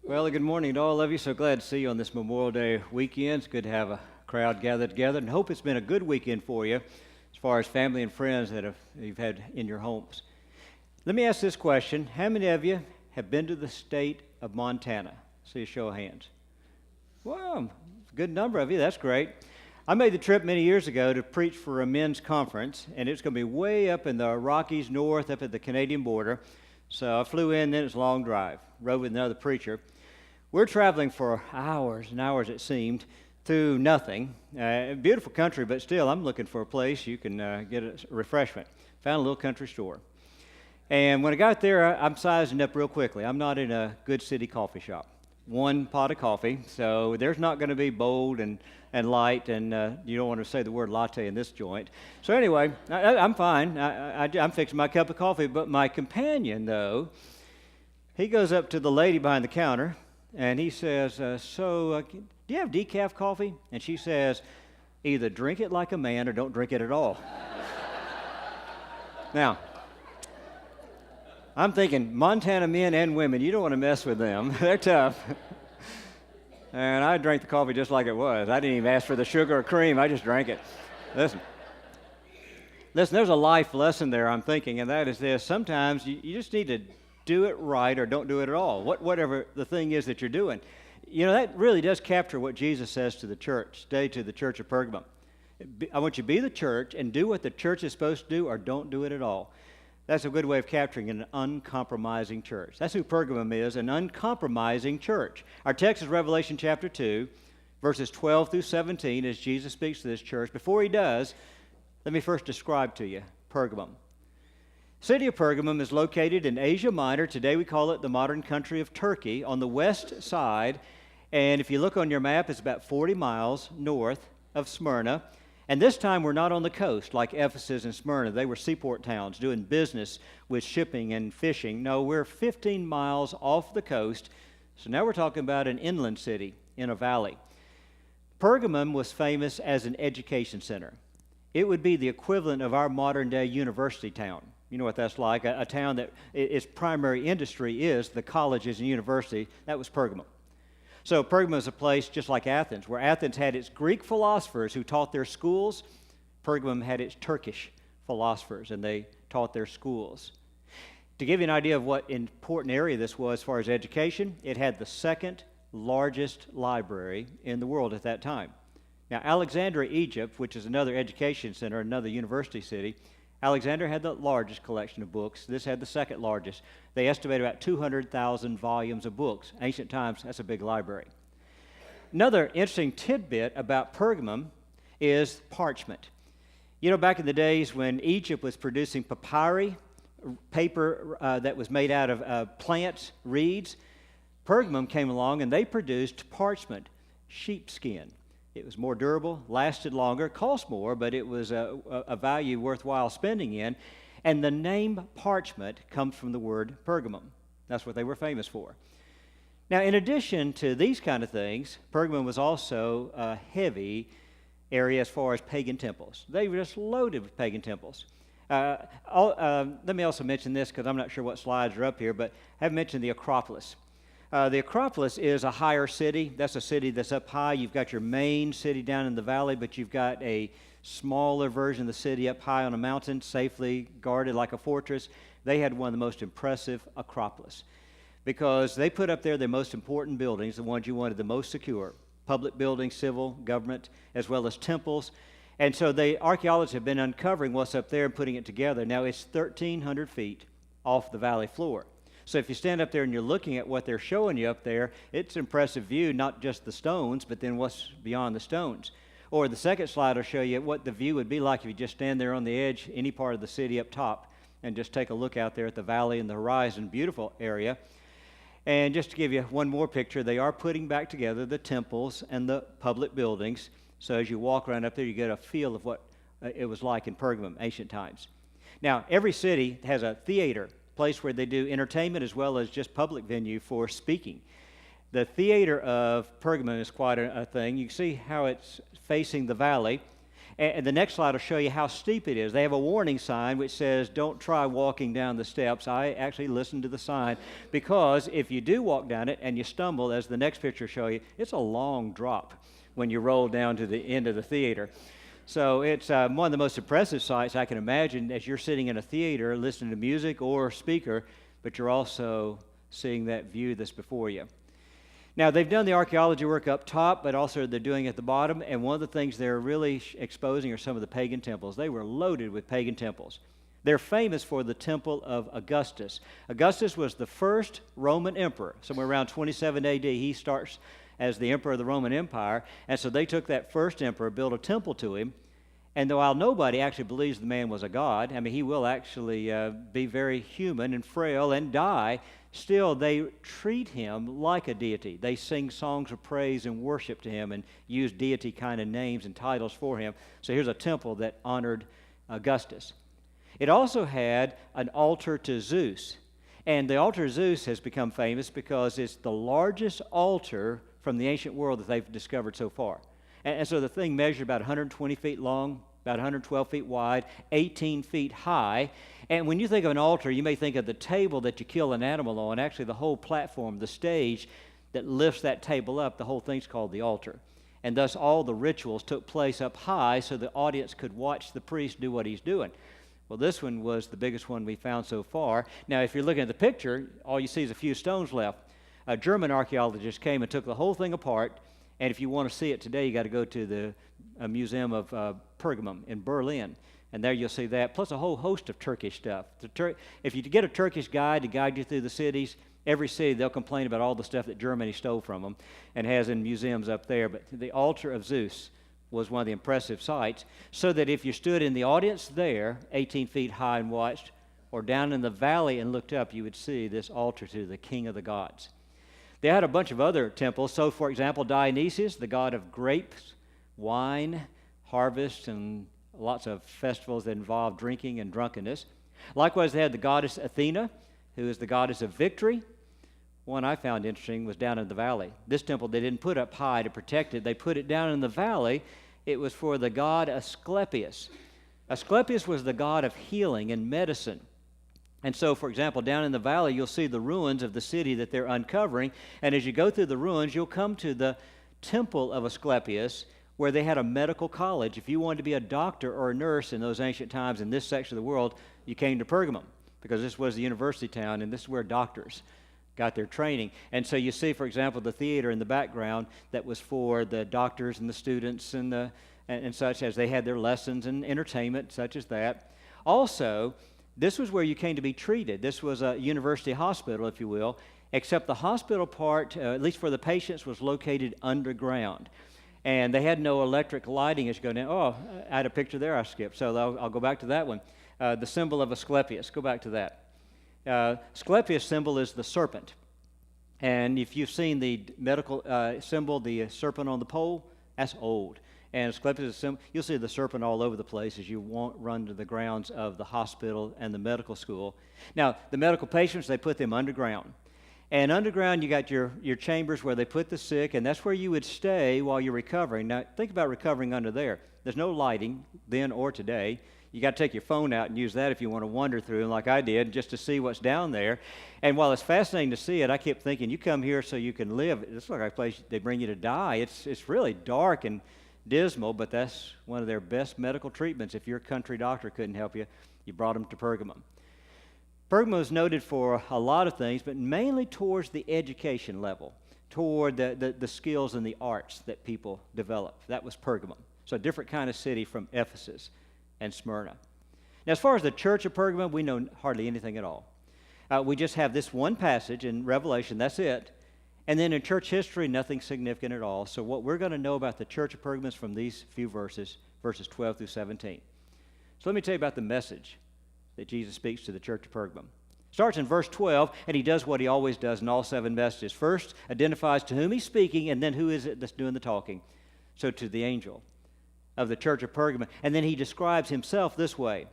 Well, good morning to all of you. So glad to see you on this Memorial Day weekend. It's good to have a crowd gathered together, and hope it's been a good weekend for you as far as family and friends that you've had in your homes. Let me ask this question. How many of you have been to the state of Montana? See a show of hands. Well, a good number of you. That's great. I made the trip many years ago to preach for a men's conference, and it's going to be way up in the Rockies north, up at the Canadian border. So I flew in, then it's a long drive. Rode with another preacher. We're traveling for hours and hours, it seemed, through nothing. Beautiful country, but still, I'm looking for a place you can get a refreshment. Found a little country store. And when I got there, I'm sizing up real quickly. I'm not in a good city coffee shop. One pot of coffee, so there's not going to be bold and light, and you don't want to say the word latte in this joint. So anyway, I'm fine. I'm fixing my cup of coffee, but my companion, though, he goes up to the lady behind the counter, and he says, do you have decaf coffee? And she says, either drink it like a man or don't drink it at all. Now, I'm thinking, Montana men and women, you don't want to mess with them. They're tough. And I drank the coffee just like it was. I didn't even ask for the sugar or cream. I just drank it. Listen, there's a life lesson there, I'm thinking, and that is this. Sometimes you just need to do it right or don't do it at all, whatever the thing is that you're doing. You know, that really does capture what Jesus says to the church, say to the church of Pergamum. I want you to be the church and do what the church is supposed to do or don't do it at all. That's a good way of capturing an uncompromising church. That's who Pergamum is, an uncompromising church. Our text is Revelation chapter 2, verses 12 through 17, as Jesus speaks to this church. Before he does, let me first describe to you Pergamum. The city of Pergamum is located in Asia Minor. Today we call it the modern country of Turkey, on the west side. And if you look on your map, it's about 40 miles north of Smyrna. And this time we're not on the coast like Ephesus and Smyrna. They were seaport towns doing business with shipping and fishing. No, we're 15 miles off the coast. So now we're talking about an inland city in a valley. Pergamum was famous as an education center. It would be the equivalent of our modern day university town. You know what that's like, a town that its primary industry is the colleges and universities. That was Pergamum. So Pergamum is a place just like Athens, where Athens had its Greek philosophers who taught their schools. Pergamum had its Turkish philosophers, and they taught their schools. To give you an idea of what important area this was as far as education, it had the second largest library in the world at that time. Now, Alexandria, Egypt, which is another education center, another university city, Alexandria had the largest collection of books. This had the second largest. They estimate about 200,000 volumes of books. Ancient times, that's a big library. Another interesting tidbit about Pergamum is parchment. You know, back in the days when Egypt was producing papyri, paper that was made out of plants, reeds, Pergamum came along and they produced parchment, sheepskin. It was more durable, lasted longer, cost more, but it was a value worthwhile spending in. And the name parchment comes from the word Pergamum. That's what they were famous for. Now, in addition to these kind of things, Pergamum was also a heavy area as far as pagan temples. They were just loaded with pagan temples. Let me also mention this, because I'm not sure what slides are up here, but I have mentioned the Acropolis. The Acropolis is a higher city. That's a city that's up high. You've got your main city down in the valley, but you've got a smaller version of the city up high on a mountain, safely guarded like a fortress. They had one of the most impressive Acropolis because they put up there their most important buildings, the ones you wanted the most secure, public buildings, civil, government, as well as temples. And so archaeologists have been uncovering what's up there and putting it together. Now, it's 1,300 feet off the valley floor. So if you stand up there and you're looking at what they're showing you up there, it's an impressive view, not just the stones, but then what's beyond the stones. Or the second slide will show you what the view would be like if you just stand there on the edge, any part of the city up top, and just take a look out there at the valley and the horizon. Beautiful area. And just to give you one more picture, they are putting back together the temples and the public buildings. So as you walk around up there, you get a feel of what it was like in Pergamum, ancient times. Now, every city has a theater, place where they do entertainment as well as just public venue for speaking. The theater of Pergamum is quite a thing. You can see how it's facing the valley. And the next slide will show you how steep it is. They have a warning sign which says, don't try walking down the steps. I actually listened to the sign because if you do walk down it and you stumble, as the next picture will show you, it's a long drop when you roll down to the end of the theater. So it's one of the most impressive sights I can imagine as you're sitting in a theater listening to music or speaker, but you're also seeing that view that's before you. Now, they've done the archaeology work up top, but also they're doing it at the bottom, and one of the things they're really exposing are some of the pagan temples. They were loaded with pagan temples. They're famous for the temple of Augustus. Augustus was the first Roman emperor, somewhere around 27 AD. He starts as the emperor of the Roman Empire, and so they took that first emperor, built a temple to him, and while nobody actually believes the man was a god, I mean, he will actually be very human and frail and die, still they treat him like a deity. They sing songs of praise and worship to him and use deity kind of names and titles for him. So here's a temple that honored Augustus. It also had an altar to Zeus. And the altar to Zeus has become famous because it's the largest altar from the ancient world that they've discovered so far. And so the thing measured about 120 feet long, about 112 feet wide, 18 feet high. And when you think of an altar, you may think of the table that you kill an animal on. Actually, the whole platform, the stage that lifts that table up, the whole thing's called the altar. And thus all the rituals took place up high so the audience could watch the priest do what he's doing. Well, this one was the biggest one we found so far. Now, if you're looking at the picture, all you see is a few stones left. A German archaeologist came and took the whole thing apart, and if you want to see it today, you got to go to the Museum of Pergamum in Berlin, and there you'll see that, plus a whole host of Turkish stuff. If you get a Turkish guide to guide you through the cities, every city they'll complain about all the stuff that Germany stole from them and has in museums up there. But the altar of Zeus was one of the impressive sights, so that if you stood in the audience there, 18 feet high and watched, or down in the valley and looked up, you would see this altar to the king of the gods. They had a bunch of other temples. So, for example, Dionysius, the god of grapes, wine, harvest, and lots of festivals that involve drinking and drunkenness. Likewise, they had the goddess Athena, who is the goddess of victory. One I found interesting was down in the valley. This temple they didn't put up high to protect it. They put it down in the valley. It was for the god Asclepius. Asclepius was the god of healing and medicine. And so, for example, down in the valley, you'll see the ruins of the city that they're uncovering. And as you go through the ruins, you'll come to the temple of Asclepius, where they had a medical college. If you wanted to be a doctor or a nurse in those ancient times in this section of the world, you came to Pergamum, because this was the university town, and this is where doctors got their training. And so you see, for example, the theater in the background that was for the doctors and the students and such, as they had their lessons and entertainment, such as that. Also, this was where you came to be treated. This was a university hospital, if you will, except the hospital part, at least for the patients, was located underground. And they had no electric lighting as you go down. Oh, I had a picture there I skipped, so I'll go back to that one. The symbol of Asclepius, go back to that. Asclepius' symbol is the serpent. And if you've seen the medical symbol, the serpent on the pole, that's old. And Asclepius' symbol, you'll see the serpent all over the place as you run to the grounds of the hospital and the medical school. Now, the medical patients, they put them underground. And underground, you got your chambers where they put the sick, and that's where you would stay while you're recovering. Now, think about recovering under there. There's no lighting then or today. You got to take your phone out and use that if you want to wander through, like I did, just to see what's down there. And while it's fascinating to see it, I kept thinking, you come here so you can live. It's like a place they bring you to die. It's really dark and dismal, but that's one of their best medical treatments. If your country doctor couldn't help you, you brought them to Pergamum. Pergamum is noted for a lot of things, but mainly towards the education level, toward the skills and the arts that people develop. That was Pergamum. So a different kind of city from Ephesus and Smyrna. Now, as far as the church of Pergamum, we know hardly anything at all. We just have this one passage in Revelation, that's it. And then in church history, nothing significant at all. So what we're going to know about the church of Pergamum is from these few verses 12 through 17. So let me tell you about the message that Jesus speaks to the church of Pergamum. Starts in verse 12, and he does what he always does in all 7 messages. First, identifies to whom he's speaking, and then who is it that's doing the talking. So to the angel of the church of Pergamum. And then he describes himself this way.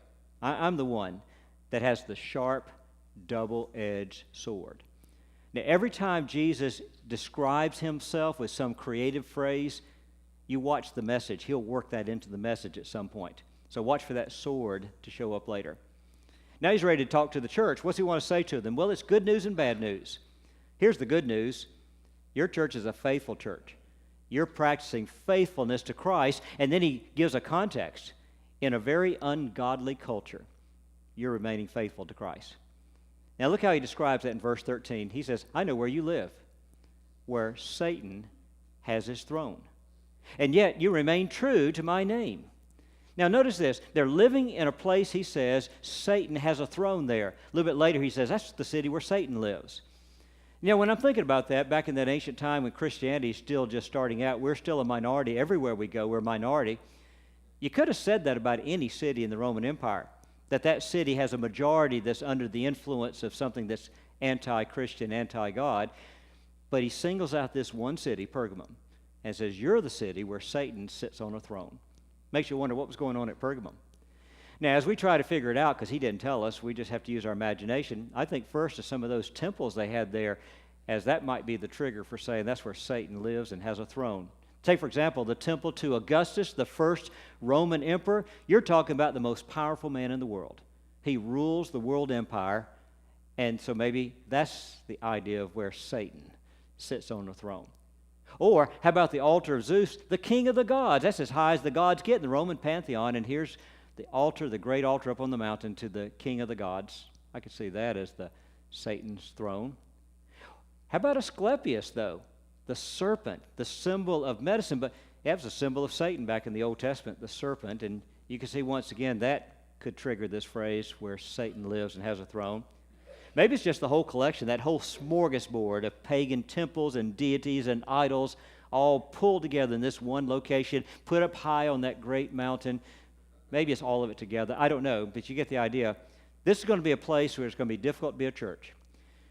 I'm the one that has the sharp, double-edged sword. Now, every time Jesus describes himself with some creative phrase, You watch the message. He'll work that into the message at some point. So watch for that sword to show up later. Now he's ready to talk to the church. What's he want to say to them? Well, it's good news and bad news. Here's the good news. Your church is a faithful church. You're practicing faithfulness to Christ. And then he gives a context. In a very ungodly culture, you're remaining faithful to Christ. Now look how he describes that in verse 13. He says, I know where you live, where Satan has his throne. And yet you remain true to my name. Now notice this. They're living in a place, he says, Satan has a throne there. A little bit later he says, that's the city where Satan lives. You know, when I'm thinking about that, back in that ancient time when Christianity is still just starting out, we're still a minority. Everywhere we go, we're a minority. You could have said that about any city in the Roman Empire, that city has a majority that's under the influence of something that's anti-Christian, anti-God. But he singles out this one city, Pergamum, and says, you're the city where Satan sits on a throne. Makes you wonder what was going on at Pergamum. Now, as we try to figure it out, because he didn't tell us, we just have to use our imagination, I think first of some of those temples they had there, as that might be the trigger for saying that's where Satan lives and has a throne. Take, for example, the temple to Augustus, the first Roman emperor. You're talking about the most powerful man in the world. He rules the world empire, and so maybe that's the idea of where Satan sits on the throne. Or how about the altar of Zeus, the king of the gods? That's as high as the gods get in the Roman pantheon, and here's the altar, the great altar up on the mountain to the king of the gods. I could see that as the Satan's throne. How about Asclepius, though? The serpent, the symbol of medicine, but that was a symbol of Satan back in the Old Testament, the serpent, and you can see once again that could trigger this phrase where Satan lives and has a throne. Maybe it's just the whole collection, that whole smorgasbord of pagan temples and deities and idols all pulled together in this one location, put up high on that great mountain. Maybe it's all of it together. I don't know, but you get the idea. This is going to be a place where it's going to be difficult to be a church.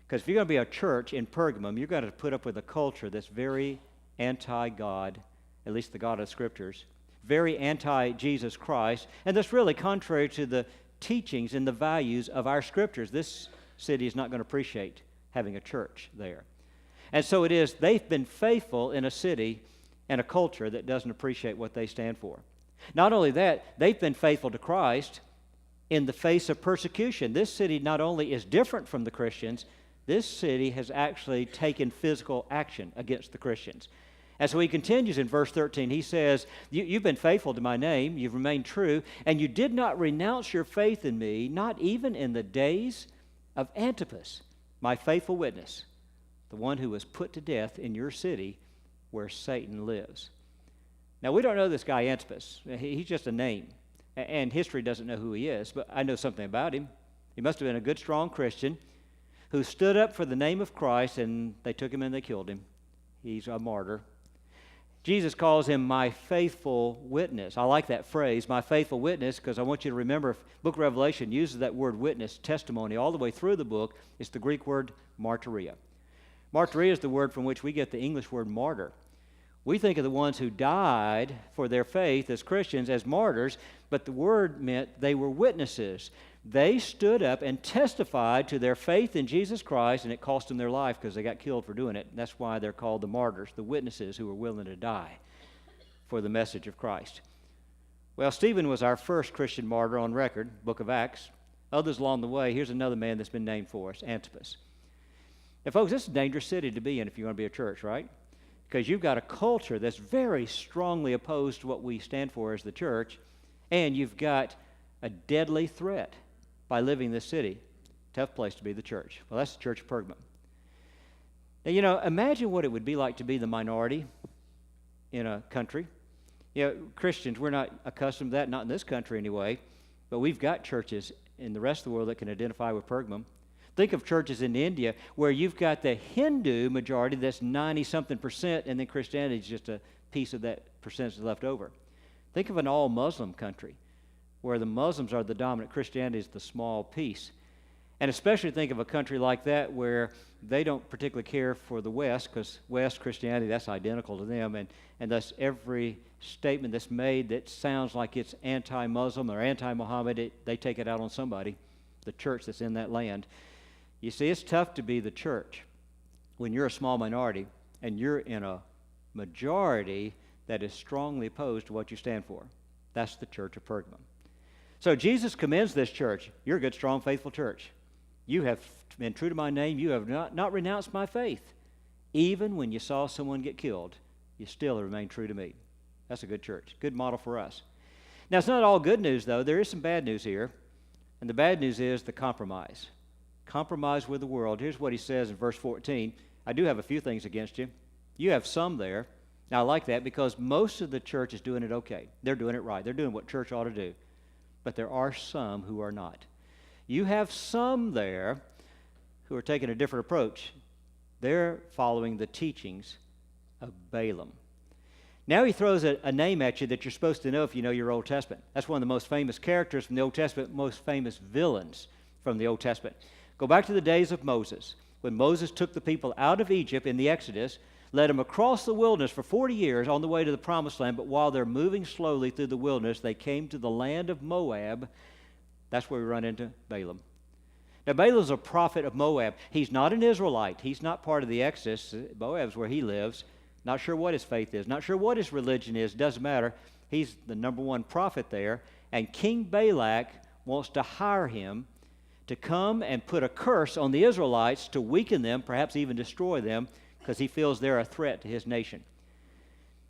Because if you're going to be a church in Pergamum, you're going to put up with a culture that's very anti-God, at least the God of the Scriptures, very anti-Jesus Christ, and that's really contrary to the teachings and the values of our Scriptures. This city is not going to appreciate having a church there. And so it is, they've been faithful in a city and a culture that doesn't appreciate what they stand for. Not only that, they've been faithful to Christ in the face of persecution. This city not only is different from the Christians, this city has actually taken physical action against the Christians. And so he continues in verse 13. He says, you've been faithful to my name, you've remained true, and you did not renounce your faith in me, not even in the days of Antipas, my faithful witness, the one who was put to death in your city where Satan lives. Now, we don't know this guy Antipas. He's just a name, and history doesn't know who he is, but I know something about him. He must have been a good, strong Christian who stood up for the name of Christ, and they took him and they killed him. He's a martyr. Jesus calls him my faithful witness. I like that phrase, my faithful witness, because I want you to remember, the book of Revelation uses that word witness, testimony, all the way through the book. It's the Greek word martyria. Martyria is the word from which we get the English word martyr. We think of the ones who died for their faith as Christians as martyrs, but the word meant they were witnesses. They stood up and testified to their faith in Jesus Christ, and it cost them their life because they got killed for doing it. That's why they're called the martyrs, the witnesses who were willing to die for the message of Christ. Well, Stephen was our first Christian martyr on record, book of Acts. Others along the way, here's another man that's been named for us, Antipas. Now, folks, this is a dangerous city to be in if you want to be a church, right? Because you've got a culture that's very strongly opposed to what we stand for as the church, and you've got a deadly threat by living in this city. Tough place to be the church. Well, that's the church of Pergamum. Now, you know, imagine what it would be like to be the minority in a country. You know, Christians, we're not accustomed to that, not in this country anyway, but we've got churches in the rest of the world that can identify with Pergamum. Think of churches in India where you've got the Hindu majority that's 90-something%, and then Christianity is just a piece of that percentage left over. Think of an all-Muslim country where the Muslims are the dominant, Christianity is the small piece. And especially think of a country like that where they don't particularly care for the West, because West Christianity, that's identical to them, and thus every statement that's made that sounds like it's anti-Muslim or anti-Muhammad, they take it out on somebody, the church that's in that land. You see, it's tough to be the church when you're a small minority and you're in a majority that is strongly opposed to what you stand for. That's the church of Pergamum. So Jesus commends this church. You're a good, strong, faithful church. You have been true to my name. You have not renounced my faith. Even when you saw someone get killed, you still remain true to me. That's a good church. Good model for us. Now, it's not all good news, though. There is some bad news here. And the bad news is the compromise. Compromise with the world. Here's what he says in verse 14. I do have a few things against you. You have some there. Now, I like that because most of the church is doing it okay. They're doing it right. They're doing what church ought to do. But there are some who are not. You have some there who are taking a different approach. They're following the teachings of Balaam. Now he throws a name at you that you're supposed to know if you know your Old Testament. That's one of the most famous characters from the Old Testament, most famous villains from the Old Testament. Go back to the days of Moses, when Moses took the people out of Egypt in the Exodus, led them across the wilderness for 40 years on the way to the Promised Land, but while they're moving slowly through the wilderness, they came to the land of Moab. That's where we run into Balaam. Now, Balaam's a prophet of Moab. He's not an Israelite. He's not part of the Exodus. Moab's where he lives. Not sure what his faith is. Not sure what his religion is. Doesn't matter. He's the number one prophet there. And King Balak wants to hire him to come and put a curse on the Israelites to weaken them, perhaps even destroy them, because he feels they're a threat to his nation.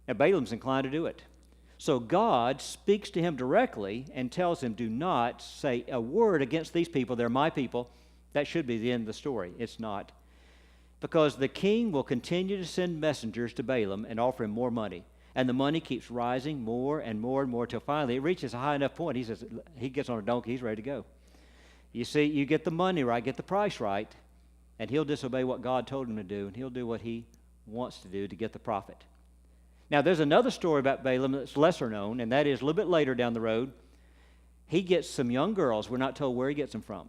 Now, Balaam's inclined to do it. So God speaks to him directly and tells him, do not say a word against these people. They're my people. That should be the end of the story. It's not. Because the king will continue to send messengers to Balaam and offer him more money. And the money keeps rising more and more and more till finally it reaches a high enough point. He gets on a donkey, he's ready to go. You see, you get the money right, get the price right, and he'll disobey what God told him to do, and he'll do what he wants to do to get the profit. Now, there's another story about Balaam that's lesser known, and that is a little bit later down the road. He gets some young girls. We're not told where he gets them from.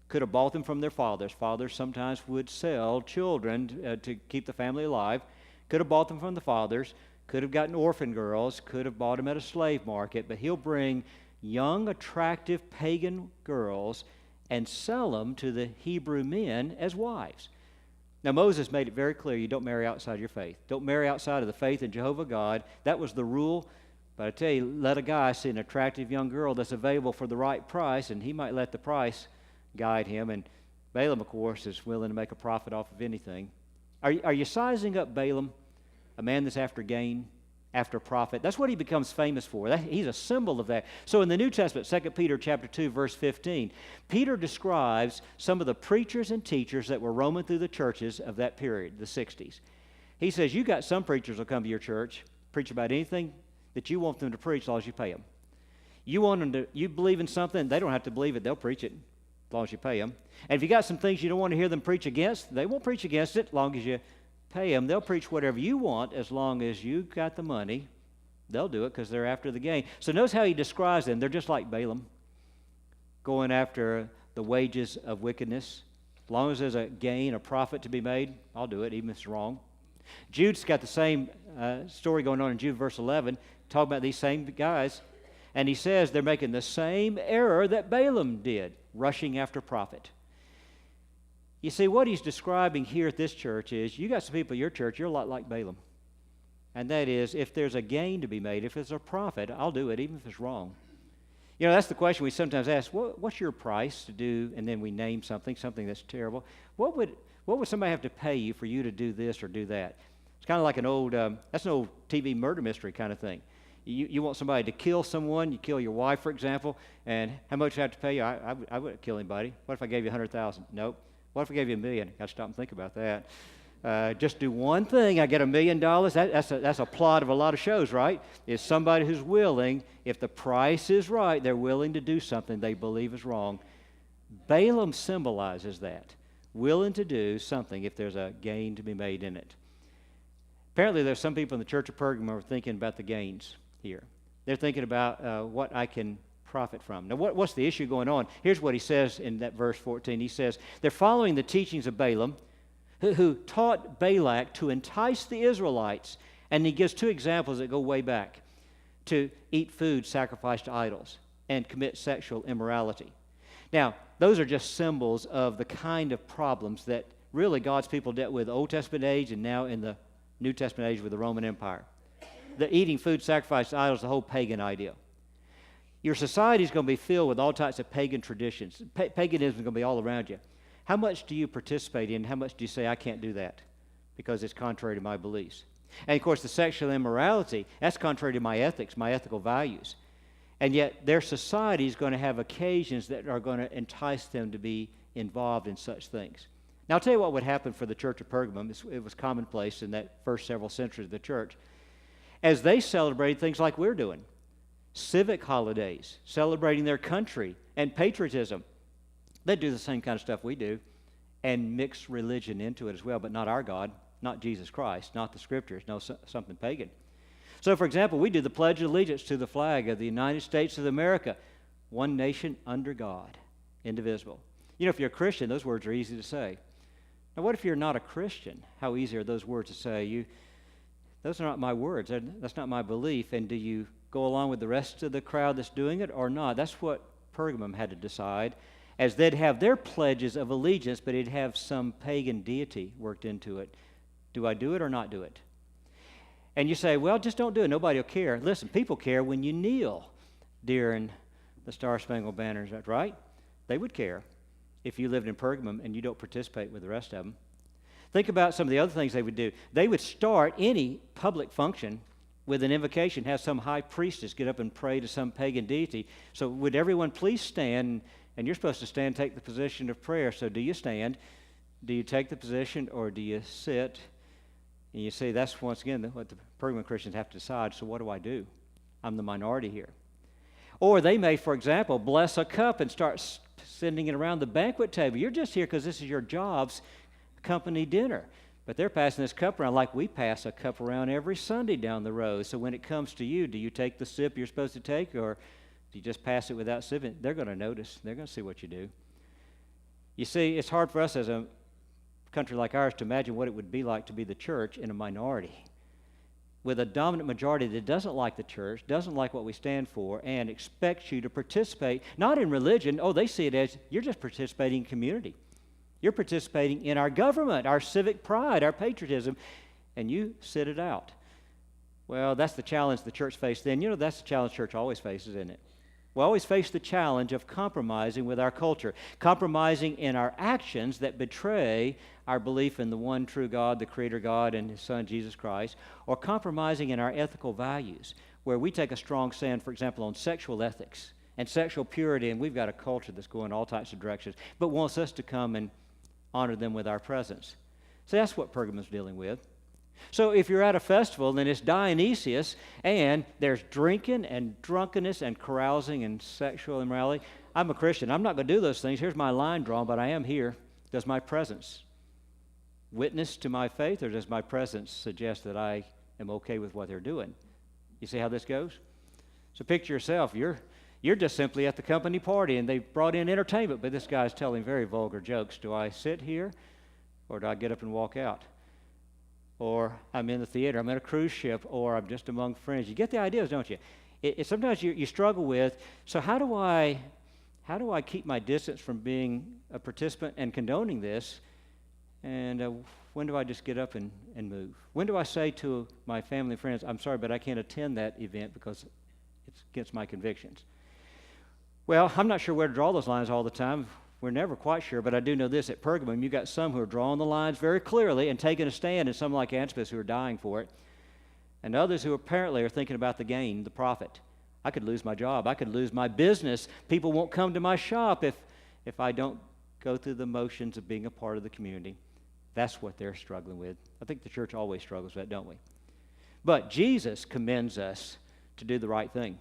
Could have bought them from their fathers. Fathers sometimes would sell children to keep the family alive. Could have bought them from the fathers. Could have gotten orphan girls. Could have bought them at a slave market. But he'll bring young, attractive pagan girls and sell them to the Hebrew men as wives. Now, Moses made it very clear you don't marry outside your faith. Don't marry outside of the faith in Jehovah God. That was the rule. But I tell you, let a guy see an attractive young girl that's available for the right price, and he might let the price guide him. And Balaam, of course, is willing to make a profit off of anything. Are you sizing up Balaam, a man that's after gain, after profit? That's what he becomes famous for. He's a symbol of that. So in the New Testament, 2 Peter chapter 2, verse 15, Peter describes some of the preachers and teachers that were roaming through the churches of that period, the 60s. He says, you got some preachers will come to your church, preach about anything that you want them to preach as long as you pay them. You believe in something, they don't have to believe it, they'll preach it as long as you pay them. And if you got some things you don't want to hear them preach against, they won't preach against it as long as you pay them. They'll preach whatever you want as long as you got the money. They'll do it because they're after the gain. So notice how he describes them. They're just like Balaam, going after the wages of wickedness. As long as there's a gain, a profit to be made, I'll do it, even if it's wrong. Jude's got the same story going on in Jude verse 11, talking about these same guys. And he says they're making the same error that Balaam did, rushing after profit. You see, what he's describing here at this church is, you got some people at your church, you're a lot like Balaam. And that is, if there's a gain to be made, if there's a profit, I'll do it, even if it's wrong. You know, that's the question we sometimes ask, what's your price to do? And then we name something that's terrible. What would somebody have to pay you for you to do this or do that? It's kind of like that's an old TV murder mystery kind of thing. You want somebody to kill someone, you kill your wife, for example, and how much do I have to pay you? I wouldn't kill anybody. What if I gave you $100,000? Nope. What if I gave you $1 million? Got to stop and think about that. Just do one thing, I get $1 million. That's a plot of a lot of shows, right? Is somebody who's willing, if the price is right, they're willing to do something they believe is wrong. Balaam symbolizes that, willing to do something if there's a gain to be made in it. Apparently, there's some people in the church of Pergamum who are thinking about the gains here. They're thinking about what I can profit from. Now, what's the issue going on? Here's what he says in that verse 14. He says, they're following the teachings of Balaam, who taught Balak to entice the Israelites. And he gives two examples that go way back: to eat food sacrificed to idols and commit sexual immorality. Now, those are just symbols of the kind of problems that really God's people dealt with in the Old Testament age and now in the New Testament age with the Roman Empire. the eating food sacrificed to idols, the whole pagan idea. Your society is going to be filled with all types of pagan traditions. Paganism is going to be all around you. How much do you participate in? How much do you say, I can't do that because it's contrary to my beliefs? And, of course, the sexual immorality, that's contrary to my ethics, my ethical values. And yet their society is going to have occasions that are going to entice them to be involved in such things. Now, I'll tell you what would happen for the church of Pergamum. It was commonplace in that first several centuries of the church. As they celebrated things like we're doing, civic holidays, celebrating their country and patriotism, they do the same kind of stuff we do and mix religion into it as well, but not our God, not Jesus Christ, not the Scriptures, no, something pagan. So, for example, we do the Pledge of Allegiance to the flag of the United States of America, one nation under God, indivisible. You know, if you're a Christian, those words are easy to say. Now, what if you're not a Christian? How easy are those words to say? Those are not my words. That's not my belief. And do you go along with the rest of the crowd that's doing it or not? That's what Pergamum had to decide, as they'd have their pledges of allegiance, but it'd have some pagan deity worked into it. Do I do it or not do it? And you say, well, just don't do it. Nobody will care. Listen, people care when you kneel during the Star-Spangled Banner. Is that right? They would care if you lived in Pergamum and you don't participate with the rest of them. Think about some of the other things they would do. They would start any public function with an invocation, have some high priestess get up and pray to some pagan deity. So would everyone please stand? And you're supposed to stand and take the position of prayer. So do you stand? Do you take the position or do you sit? And you see, that's once again what the Pergamum Christians have to decide. So what do I do? I'm the minority here. Or they may, for example, bless a cup and start sending it around the banquet table. You're just here because this is your job's company dinner. But they're passing this cup around like we pass a cup around every Sunday down the road. So when it comes to you, do you take the sip you're supposed to take, or do you just pass it without sipping? They're going to notice. They're going to see what you do. You see, it's hard for us as a country like ours to imagine what it would be like to be the church in a minority with a dominant majority that doesn't like the church, doesn't like what we stand for, and expects you to participate, not in religion. Oh, they see it as you're just participating in community. You're participating in our government, our civic pride, our patriotism, and you sit it out. Well, that's the challenge the church faced then. You know, that's the challenge the church always faces, isn't it? We always face the challenge of compromising with our culture, compromising in our actions that betray our belief in the one true God, the Creator God, and His Son, Jesus Christ, or compromising in our ethical values, where we take a strong stand, for example, on sexual ethics and sexual purity, and we've got a culture that's going all types of directions, but wants us to come and honor them with our presence. So that's what Pergamum's dealing with. So if you're at a festival and it's Dionysius and there's drinking and drunkenness and carousing and sexual immorality, I'm a Christian. I'm not going to do those things. Here's my line drawn, but I am here. Does my presence witness to my faith, or does my presence suggest that I am okay with what they're doing? You see how this goes? So picture yourself. You're just simply at the company party and they brought in entertainment, but this guy's telling very vulgar jokes. Do I sit here or do I get up and walk out? Or I'm in the theater, I'm in a cruise ship, or I'm just among friends. You get the ideas, don't you? Sometimes you struggle with, so how do I keep my distance from being a participant and condoning this? And when do I just get up and move? When do I say to my family and friends, I'm sorry, but I can't attend that event because it's against my convictions? Well, I'm not sure where to draw those lines all the time. We're never quite sure, but I do know this. At Pergamum, you've got some who are drawing the lines very clearly and taking a stand, and some like Antipas who are dying for it, and others who apparently are thinking about the gain, the profit. I could lose my job. I could lose my business. People won't come to my shop if I don't go through the motions of being a part of the community. That's what they're struggling with. I think the church always struggles with that, don't we? But Jesus commends us to do the right thing.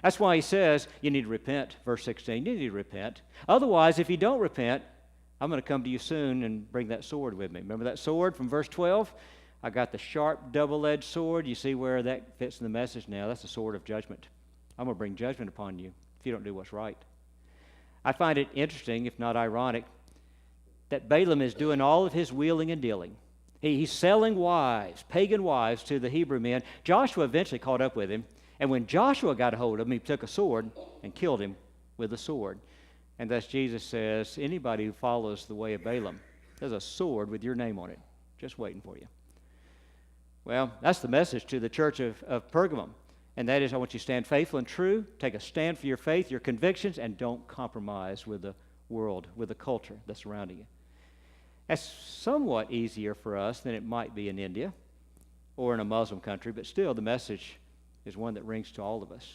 That's why he says you need to repent, verse 16. You need to repent. Otherwise, if you don't repent, I'm going to come to you soon and bring that sword with me. Remember that sword from verse 12? I got the sharp, double-edged sword. You see where that fits in the message now? That's the sword of judgment. I'm going to bring judgment upon you if you don't do what's right. I find it interesting, if not ironic, that Balaam is doing all of his wheeling and dealing. He's selling wives, pagan wives, to the Hebrew men. Joshua eventually caught up with him. And when Joshua got a hold of him, he took a sword and killed him with a sword. And thus Jesus says, anybody who follows the way of Balaam, there's a sword with your name on it, just waiting for you. Well, that's the message to the church of Pergamum. And that is, I want you to stand faithful and true, take a stand for your faith, your convictions, and don't compromise with the world, with the culture that's surrounding you. That's somewhat easier for us than it might be in India or in a Muslim country, but still the message is one that rings to all of us.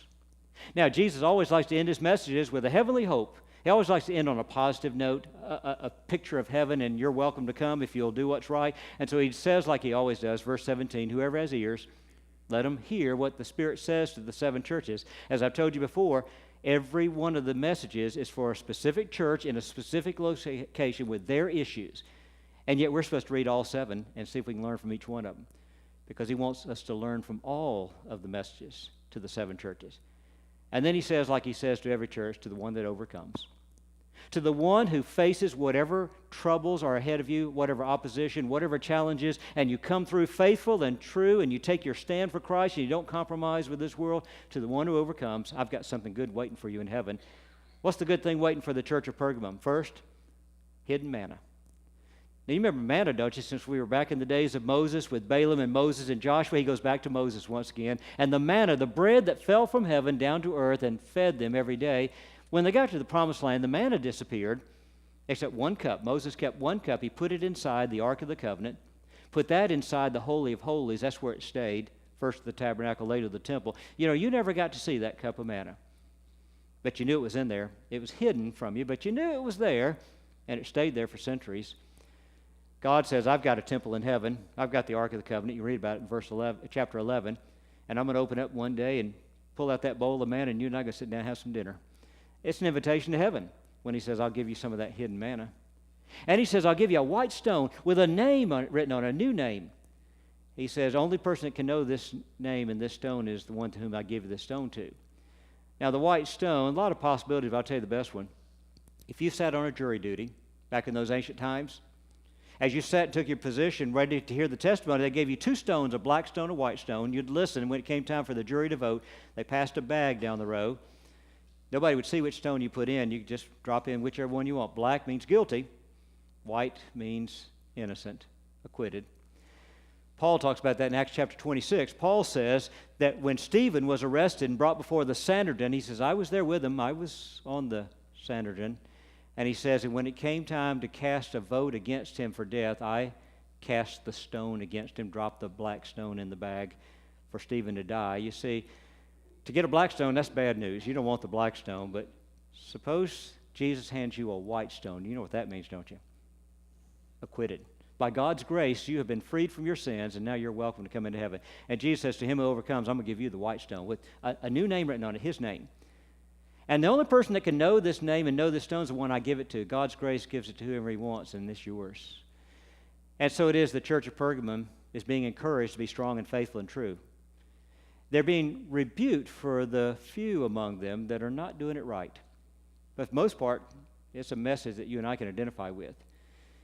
Now, Jesus always likes to end his messages with a heavenly hope. He always likes to end on a positive note, a picture of heaven, and you're welcome to come if you'll do what's right. And so he says, like he always does, verse 17, whoever has ears, let him hear what the Spirit says to the 7 churches. As I've told you before, every one of the messages is for a specific church in a specific location with their issues. And yet we're supposed to read all 7 and see if we can learn from each one of them, because he wants us to learn from all of the messages to the 7 churches. And then he says, like he says to every church, to the one that overcomes. To the one who faces whatever troubles are ahead of you, whatever opposition, whatever challenges, and you come through faithful and true, and you take your stand for Christ, and you don't compromise with this world, to the one who overcomes, I've got something good waiting for you in heaven. What's the good thing waiting for the church of Pergamum? First, hidden manna. Now, you remember manna, don't you, since we were back in the days of Moses with Balaam and Moses and Joshua. He goes back to Moses once again. And the manna, the bread that fell from heaven down to earth and fed them every day, when they got to the promised land, the manna disappeared, except 1 cup. Moses kept 1 cup. He put it inside the Ark of the Covenant, put that inside the Holy of Holies. That's where it stayed, first the tabernacle, later the temple. You know, you never got to see that cup of manna, but you knew it was in there. It was hidden from you, but you knew it was there, and it stayed there for centuries. God says, I've got a temple in heaven. I've got the Ark of the Covenant. You read about it in chapter 11. And I'm going to open up one day and pull out that bowl of manna, and you and I are going to sit down and have some dinner. It's an invitation to heaven when he says, I'll give you some of that hidden manna. And he says, I'll give you a white stone with a name written on it, a new name. He says, only person that can know this name and this stone is the one to whom I give this stone to. Now, the white stone, a lot of possibilities, but I'll tell you the best one. If you sat on a jury duty back in those ancient times, as you sat and took your position ready to hear the testimony, they gave you 2 stones, a black stone, a white stone. You'd listen, and when it came time for the jury to vote, they passed a bag down the row. Nobody would see which stone you put in. You could just drop in whichever one you want. Black means guilty. White means innocent, acquitted. Paul talks about that in Acts chapter 26. Paul says that when Stephen was arrested and brought before the Sanhedrin, he says, I was there with him. I was on the Sanhedrin. And he says, and when it came time to cast a vote against him for death, I cast the stone against him, dropped the black stone in the bag for Stephen to die. You see, to get a black stone, that's bad news. You don't want the black stone, but suppose Jesus hands you a white stone. You know what that means, don't you? Acquitted. By God's grace, you have been freed from your sins, and now you're welcome to come into heaven. And Jesus says to him who overcomes, I'm going to give you the white stone with a new name written on it, his name. And the only person that can know this name and know this stone is the one I give it to. God's grace gives it to whoever he wants, and it's yours. And so it is the church of Pergamum is being encouraged to be strong and faithful and true. They're being rebuked for the few among them that are not doing it right. But for the most part, it's a message that you and I can identify with,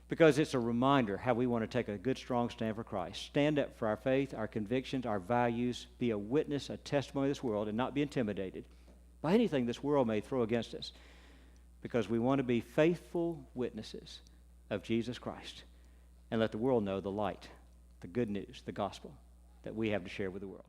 because it's a reminder how we want to take a good, strong stand for Christ. Stand up for our faith, our convictions, our values, be a witness, a testimony of this world, and not be intimidated by anything this world may throw against us, because we want to be faithful witnesses of Jesus Christ and let the world know the light, the good news, the gospel that we have to share with the world.